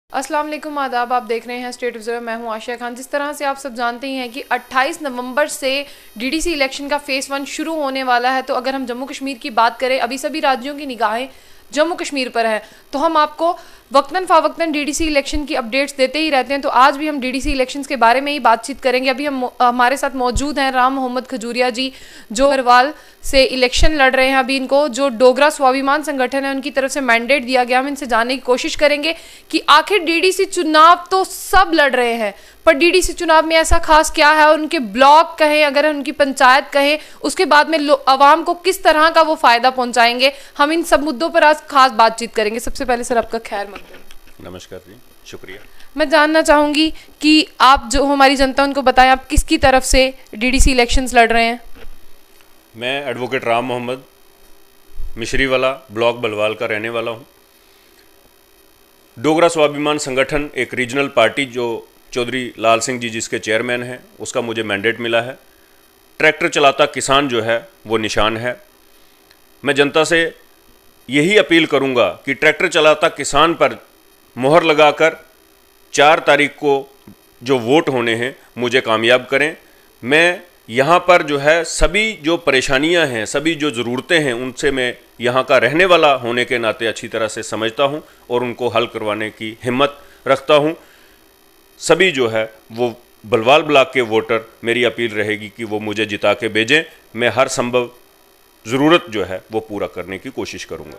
अस्सलाम वालेकुम, आदाब। आप देख रहे हैं स्टेट ऑब्जर्वर। मैं हूं आशिया खान। जिस तरह से आप सब जानते ही हैं कि 28 नवंबर से डीडीसी इलेक्शन का फेज़ 1 शुरू होने वाला है। तो अगर हम जम्मू कश्मीर की बात करें, अभी सभी राज्यों की निगाहें जम्मू कश्मीर पर है, तो हम आपको वक्तन फ़ावक्तन डीडीसी इलेक्शन की अपडेट्स देते ही रहते हैं। तो आज भी हम डीडीसी इलेक्शंस के बारे में ही बातचीत करेंगे। अभी हमारे साथ मौजूद हैं राम मोहम्मद खजूरिया जी, जो हरवाल से इलेक्शन लड़ रहे हैं। अभी इनको जो डोगरा स्वाभिमान संगठन है उनकी तरफ से मैंडेट दिया गया। हम इनसे जानने की कोशिश करेंगे कि आखिर डीडीसी चुनाव तो सब लड़ रहे हैं, पर डीडीसी चुनाव में ऐसा खास क्या है, और उनके ब्लॉक कहें, अगर उनकी पंचायत कहें, उसके बाद में आवाम को किस तरह का वो फायदा पहुंचाएंगे। हम इन सब मुद्दों पर आज खास बातचीत करेंगे। सबसे पहले सर आपका खैर मकदम। नमस्कार जी, शुक्रिया। मैं जानना चाहूंगी कि आप जो हमारी जनता उनको बताएं, आप किसकी तरफ से डीडीसी इलेक्शंस लड़ रहे हैं। मैं एडवोकेट राम मोहम्मद मिश्रीवाला ब्लॉक बलवाल का रहने वाला हूँ। डोगरा स्वाभिमान संगठन एक रीजनल पार्टी जो चौधरी लाल सिंह जी जिसके चेयरमैन हैं, उसका मुझे मैंडेट मिला है। ट्रैक्टर चलाता किसान जो है वो निशान है। मैं जनता से यही अपील करूँगा कि ट्रैक्टर चलाता किसान पर मोहर लगाकर 4 तारीख को जो वोट होने हैं मुझे कामयाब करें। मैं यहाँ पर जो है सभी जो परेशानियाँ हैं, सभी जो ज़रूरतें हैं, उनसे मैं यहाँ का रहने वाला होने के नाते अच्छी तरह से समझता हूँ और उनको हल करवाने की हिम्मत रखता हूँ। सभी जो है वो बलवाल ब्लॉक के वोटर, मेरी अपील रहेगी कि वो मुझे जिता के भेजें। मैं हर संभव ज़रूरत जो है वो पूरा करने की कोशिश करूँगा।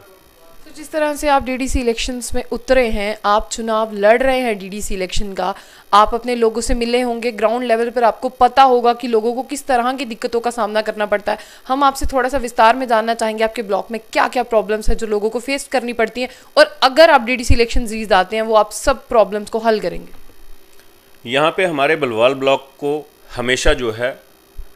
तो जिस तरह से आप डीडीसी इलेक्शंस में उतरे हैं, आप चुनाव लड़ रहे हैं डीडीसी इलेक्शन का, आप अपने लोगों से मिले होंगे, ग्राउंड लेवल पर आपको पता होगा कि लोगों को किस तरह की दिक्कतों का सामना करना पड़ता है। हम आपसे थोड़ा सा विस्तार में जानना चाहेंगे आपके ब्लॉक में क्या क्या प्रॉब्लम्स है जो लोगों को फेस करनी पड़ती हैं, और अगर आप डीडीसी इलेक्शन जीत आते हैं वो आप सब प्रॉब्लम्स को हल करेंगे। यहाँ पे हमारे बलवाल ब्लॉक को हमेशा जो है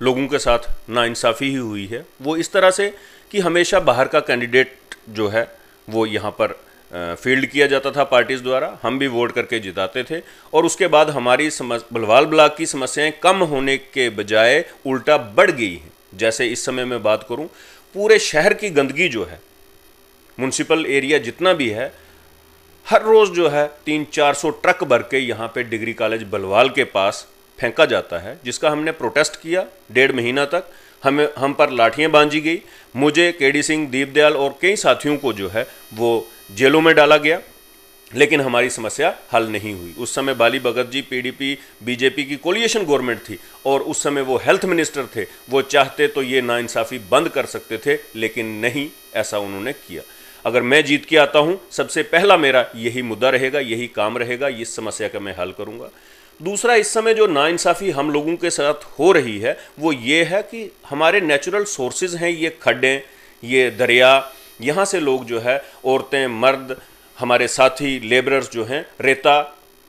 लोगों के साथ नाइंसाफ़ी ही हुई है। वो इस तरह से कि हमेशा बाहर का कैंडिडेट जो है वो यहाँ पर फील्ड किया जाता था पार्टीज़ द्वारा, हम भी वोट करके जिताते थे, और उसके बाद हमारी बलवाल ब्लॉक की समस्याएं कम होने के बजाय उल्टा बढ़ गई हैं। जैसे इस समय मैं बात करूं, पूरे शहर की गंदगी जो है, म्यूनसिपल एरिया जितना भी है, हर रोज़ जो है 300-400 ट्रक भर के यहाँ पे डिग्री कॉलेज बलवाल के पास फेंका जाता है, जिसका हमने प्रोटेस्ट किया 1.5 महीना तक। हम पर लाठियाँ बांधी गई। मुझे केडी सिंह, दीपदयाल और कई साथियों को जो है वो जेलों में डाला गया, लेकिन हमारी समस्या हल नहीं हुई। उस समय बाली भगत जी पीडीपी बीजेपी की कोलिएशन गवर्नमेंट थी, और उस समय वो हेल्थ मिनिस्टर थे। वो चाहते तो ये नाइंसाफ़ी बंद कर सकते थे, लेकिन नहीं, ऐसा उन्होंने किया। अगर मैं जीत के आता हूँ, सबसे पहला मेरा यही मुद्दा रहेगा, यही काम रहेगा, इस समस्या का मैं हल करूँगा। दूसरा, इस समय जो नाइंसाफ़ी हम लोगों के साथ हो रही है वो ये है कि हमारे नेचुरल सोर्सेज हैं, ये खड्डें, ये दरिया, यहाँ से लोग जो है, औरतें, मर्द, हमारे साथी लेबरर्स जो हैं, रेता,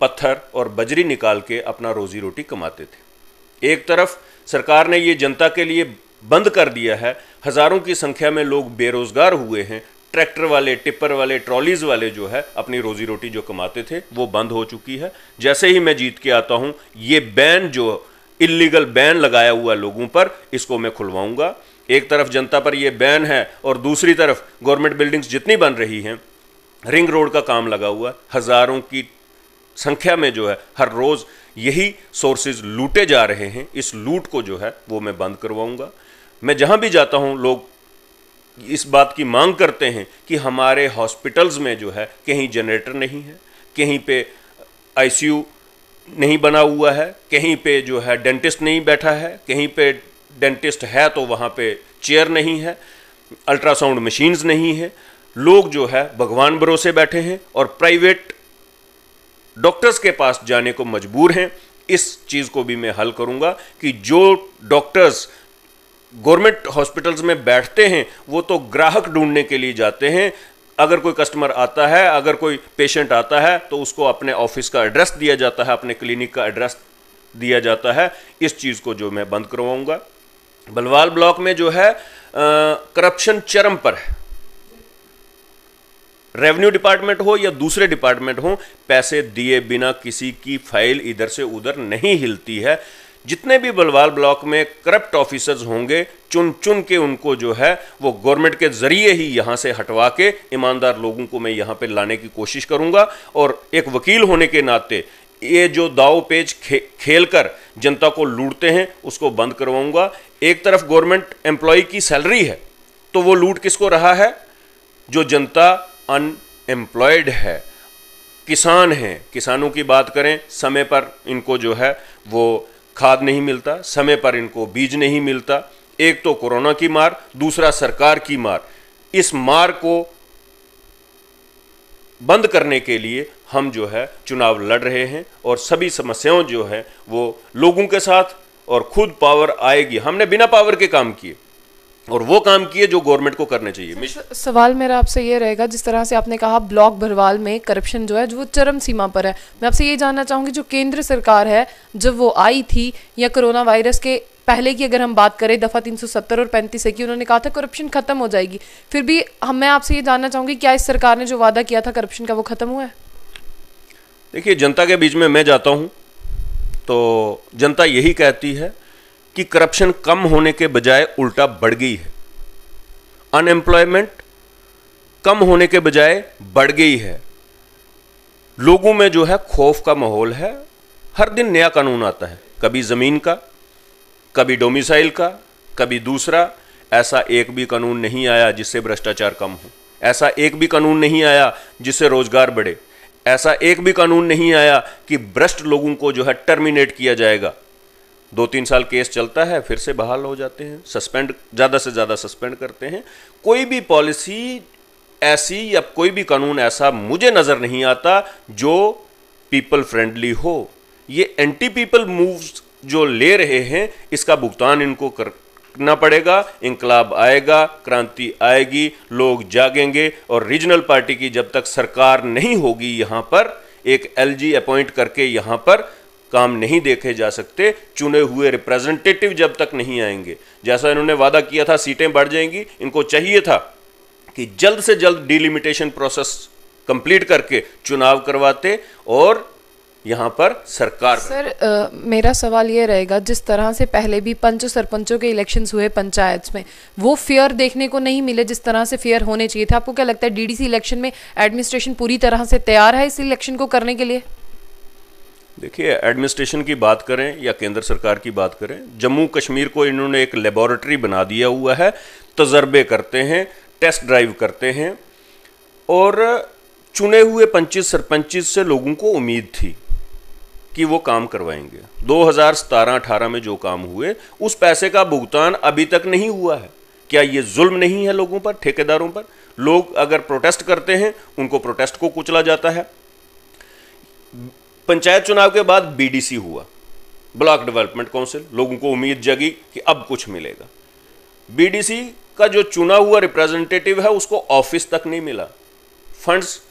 पत्थर और बजरी निकाल के अपना रोज़ी रोटी कमाते थे। एक तरफ सरकार ने ये जनता के लिए बंद कर दिया है, हज़ारों की संख्या में लोग बेरोज़गार हुए हैं। ट्रैक्टर वाले, टिप्पर वाले, ट्रॉलीज़ वाले जो है अपनी रोज़ी रोटी जो कमाते थे वो बंद हो चुकी है। जैसे ही मैं जीत के आता हूँ, ये बैन जो इल्लीगल बैन लगाया हुआ लोगों पर, इसको मैं खुलवाऊंगा। एक तरफ जनता पर ये बैन है और दूसरी तरफ गवर्नमेंट बिल्डिंग्स जितनी बन रही हैं, रिंग रोड का काम लगा हुआ, हज़ारों की संख्या में जो है हर रोज़ यही सोर्सेज लूटे जा रहे हैं। इस लूट को जो है वो मैं बंद करवाऊँगा। मैं जहाँ भी जाता हूँ, लोग इस बात की मांग करते हैं कि हमारे हॉस्पिटल्स में जो है कहीं जनरेटर नहीं है, कहीं पे आईसीयू नहीं बना हुआ है, कहीं पे जो है डेंटिस्ट नहीं बैठा है, कहीं पे डेंटिस्ट है तो वहाँ पे चेयर नहीं है, अल्ट्रासाउंड मशीन्स नहीं है। लोग जो है भगवान भरोसे बैठे हैं और प्राइवेट डॉक्टर्स के पास जाने को मजबूर हैं। इस चीज़ को भी मैं हल करूँगा कि जो डॉक्टर्स गवर्नमेंट हॉस्पिटल्स में बैठते हैं वो तो ग्राहक ढूंढने के लिए जाते हैं। अगर कोई कस्टमर आता है, अगर कोई पेशेंट आता है, तो उसको अपने ऑफिस का एड्रेस दिया जाता है, अपने क्लिनिक का एड्रेस दिया जाता है। इस चीज़ को जो मैं बंद करवाऊंगा। बलवाल ब्लॉक में जो है करप्शन चरम पर है। रेवेन्यू डिपार्टमेंट हो या दूसरे डिपार्टमेंट हो, पैसे दिए बिना किसी की फाइल इधर से उधर नहीं हिलती है। जितने भी बलवाल ब्लॉक में करप्ट ऑफिसर्स होंगे, चुन चुन के उनको जो है वो गवर्नमेंट के जरिए ही यहाँ से हटवा के ईमानदार लोगों को मैं यहाँ पे लाने की कोशिश करूँगा। और एक वकील होने के नाते ये जो दाव पेच खेल कर जनता को लूटते हैं उसको बंद करवाऊंगा। एक तरफ गवर्नमेंट एम्प्लॉय की सैलरी है तो वो लूट किसको रहा है? जो जनता अनएम्प्लॉयड है, किसान हैं। किसानों की बात करें, समय पर इनको जो है वो खाद नहीं मिलता, समय पर इनको बीज नहीं मिलता। एक तो कोरोना की मार, दूसरा सरकार की मार। इस मार को बंद करने के लिए हम जो है चुनाव लड़ रहे हैं और सभी समस्याओं जो है वो लोगों के साथ, और खुद पावर आएगी। हमने बिना पावर के काम किए और वो काम किए जो गवर्नमेंट को करने चाहिए। सवाल मेरा आपसे ये रहेगा, जिस तरह से आपने कहा ब्लॉक भरवाल में करप्शन जो है जो चरम सीमा पर है, मैं आपसे ये जानना चाहूँगी जो केंद्र सरकार है जब वो आई थी या कोरोना वायरस के पहले की अगर हम बात करें दफ़ा 370 और 35 की, उन्होंने कहा था करप्शन खत्म हो जाएगी। फिर भी मैं आपसे ये जानना चाहूँगी क्या इस सरकार ने जो वादा किया था करप्शन का वो खत्म हुआ है? देखिए, जनता के बीच में मैं जाता हूँ तो जनता यही कहती है कि करप्शन कम होने के बजाय उल्टा बढ़ गई है। अनएम्प्लॉयमेंट कम होने के बजाय बढ़ गई है। लोगों में जो है खौफ का माहौल है। हर दिन नया कानून आता है, कभी ज़मीन का, कभी डोमिसाइल का, कभी दूसरा। ऐसा एक भी कानून नहीं आया जिससे भ्रष्टाचार कम हो। ऐसा एक भी कानून नहीं आया जिससे रोजगार बढ़े। ऐसा एक भी कानून नहीं आया कि भ्रष्ट लोगों को जो है टर्मिनेट किया जाएगा। 2-3 साल केस चलता है, फिर से बहाल हो जाते हैं, सस्पेंड, ज़्यादा से ज़्यादा सस्पेंड करते हैं। कोई भी पॉलिसी ऐसी या कोई भी कानून ऐसा मुझे नज़र नहीं आता जो पीपल फ्रेंडली हो। ये एंटी पीपल मूव्स जो ले रहे हैं, इसका भुगतान इनको करना पड़ेगा। इंकलाब आएगा, क्रांति आएगी, लोग जागेंगे। और रीजनल पार्टी की जब तक सरकार नहीं होगी, यहाँ पर एक एलजी अपॉइंट करके यहाँ पर काम नहीं देखे जा सकते। चुने हुए रिप्रेजेंटेटिव जब तक नहीं आएंगे, जैसा इन्होंने वादा किया था सीटें बढ़ जाएंगी, इनको चाहिए था कि जल्द से जल्द डिलिमिटेशन प्रोसेस कंप्लीट करके चुनाव करवाते और यहाँ पर सरकार। सर मेरा सवाल ये रहेगा, जिस तरह से पहले भी पंच सरपंचों के इलेक्शंस हुए पंचायत में, वो फेयर देखने को नहीं मिले जिस तरह से फेयर होने चाहिए थे। आपको क्या लगता है डीडीसी इलेक्शन में एडमिनिस्ट्रेशन पूरी तरह से तैयार है इस इलेक्शन को करने के लिए? देखिए, एडमिनिस्ट्रेशन की बात करें या केंद्र सरकार की बात करें, जम्मू कश्मीर को इन्होंने एक लेबोरेटरी बना दिया हुआ है। तजर्बे करते हैं, टेस्ट ड्राइव करते हैं। और चुने हुए 25 सरपंच से लोगों को उम्मीद थी कि वो काम करवाएंगे। 2017-18 में जो काम हुए, उस पैसे का भुगतान अभी तक नहीं हुआ है। क्या ये जुल्म नहीं है लोगों पर, ठेकेदारों पर? लोग अगर प्रोटेस्ट करते हैं, उनको प्रोटेस्ट को कुचला जाता है। पंचायत चुनाव के बाद बीडीसी हुआ, ब्लॉक डेवलपमेंट काउंसिल। लोगों को उम्मीद जगी कि अब कुछ मिलेगा। बीडीसी का जो चुना हुआ रिप्रेजेंटेटिव है उसको ऑफिस तक नहीं मिला, फंड्स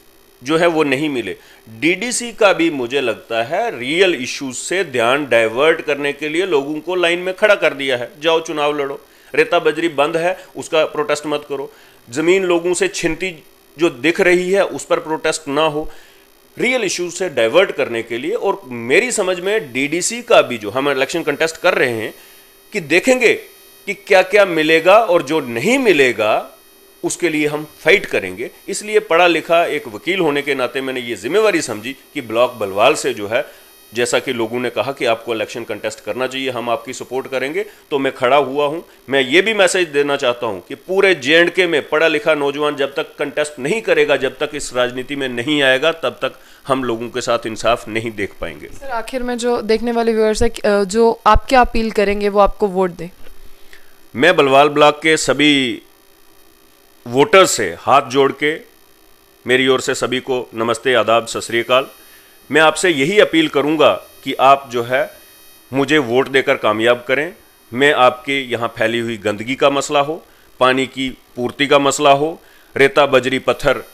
जो है वो नहीं मिले। डीडीसी का भी मुझे लगता है रियल इश्यूज से ध्यान डाइवर्ट करने के लिए लोगों को लाइन में खड़ा कर दिया है। जाओ चुनाव लड़ो, रेता बजरी बंद है उसका प्रोटेस्ट मत करो, जमीन लोगों से छिनती जो दिख रही है उस पर प्रोटेस्ट ना हो। रियल इश्यूज से डाइवर्ट करने के लिए। और मेरी समझ में डीडीसी का भी जो हम इलेक्शन कंटेस्ट कर रहे हैं कि देखेंगे कि क्या क्या मिलेगा और जो नहीं मिलेगा उसके लिए हम फाइट करेंगे। इसलिए पढ़ा लिखा एक वकील होने के नाते मैंने ये जिम्मेवारी समझी कि ब्लॉक बलवाल से जो है, जैसा कि लोगों ने कहा कि आपको इलेक्शन कंटेस्ट करना चाहिए, हम आपकी सपोर्ट करेंगे, तो मैं खड़ा हुआ हूं। मैं ये भी मैसेज देना चाहता हूं कि पूरे जेएंडके में पढ़ा लिखा नौजवान जब तक कंटेस्ट नहीं करेगा, जब तक इस राजनीति में नहीं आएगा, तब तक हम लोगों के साथ इंसाफ नहीं देख पाएंगे। सर आखिर में जो देखने वाले व्यूअर्स है, जो आप क्या अपील करेंगे वो आपको वोट दें? मैं बलवाल ब्लॉक के सभी वोटर्स से हाथ जोड़ के मेरी ओर से सभी को नमस्ते, आदाब, सत श्री अकाल। मैं आपसे यही अपील करूंगा कि आप जो है मुझे वोट देकर कामयाब करें। मैं आपके यहाँ फैली हुई गंदगी का मसला हो, पानी की पूर्ति का मसला हो, रेता बजरी पत्थर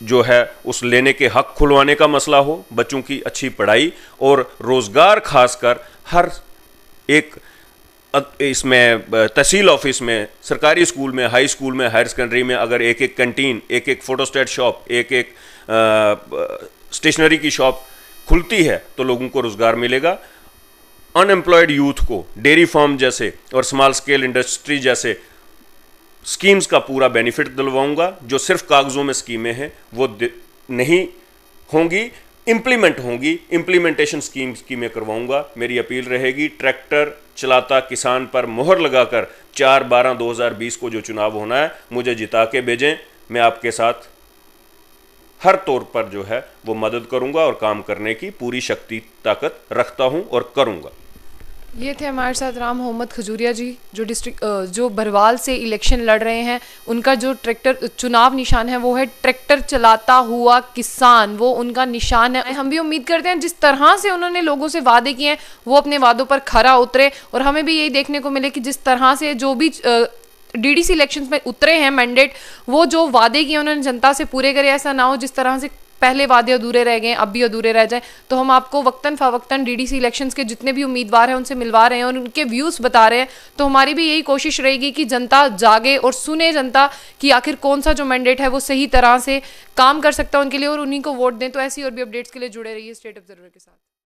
जो है उस लेने के हक खुलवाने का मसला हो, बच्चों की अच्छी पढ़ाई और रोज़गार, खासकर हर एक इसमें तहसील ऑफिस में, सरकारी स्कूल में, हाई स्कूल में, हायर सेकेंडरी में अगर एक एक कैंटीन, एक एक फोटोस्टेट शॉप, एक एक स्टेशनरी की शॉप खुलती है तो लोगों को रोज़गार मिलेगा। अनएम्प्लॉयड यूथ को डेयरी फार्म जैसे और स्मॉल स्केल इंडस्ट्री जैसे स्कीम्स का पूरा बेनिफिट दिलवाऊंगा। जो सिर्फ कागजों में स्कीमें हैं वो नहीं होंगी, इम्प्लीमेंट होंगी। इम्प्लीमेंटेशन स्कीमें करवाऊंगा। मेरी अपील रहेगी, ट्रैक्टर चलाता किसान पर मोहर लगाकर 4/12/2020 को जो चुनाव होना है मुझे जिता के भेजें। मैं आपके साथ हर तौर पर जो है वो मदद करूंगा और काम करने की पूरी शक्ति ताकत रखता हूं और करूंगा। ये थे हमारे साथ राम मोहम्मद खजूरिया जी, जो बरवाल से इलेक्शन लड़ रहे हैं। उनका जो चुनाव निशान है वो है ट्रैक्टर चलाता हुआ किसान, वो उनका निशान है। हम भी उम्मीद करते हैं जिस तरह से उन्होंने लोगों से वादे किए हैं वो अपने वादों पर खरा उतरे, और हमें भी यही देखने को मिले कि जिस तरह से जो भी डीडीसी इलेक्शंस में उतरे हैं मैंडेट, वो जो वादे किए उन्होंने जनता से पूरे करे। ऐसा ना हो जिस तरह से पहले वादे अधूरे रह गए अब भी अधूरे रह जाए। तो हम आपको वक्तन फवक्तन डीडीसी इलेक्शंस के जितने भी उम्मीदवार हैं उनसे मिलवा रहे हैं और उनके व्यूज़ बता रहे हैं। तो हमारी भी यही कोशिश रहेगी कि जनता जागे और सुने जनता कि आखिर कौन सा जो मैंडेट है वो सही तरह से काम कर सकता है उनके लिए, और उन्हीं को वोट दें। तो ऐसी और भी अपडेट्स के लिए जुड़े रहिए स्टेट ऑब्जर्वर के साथ।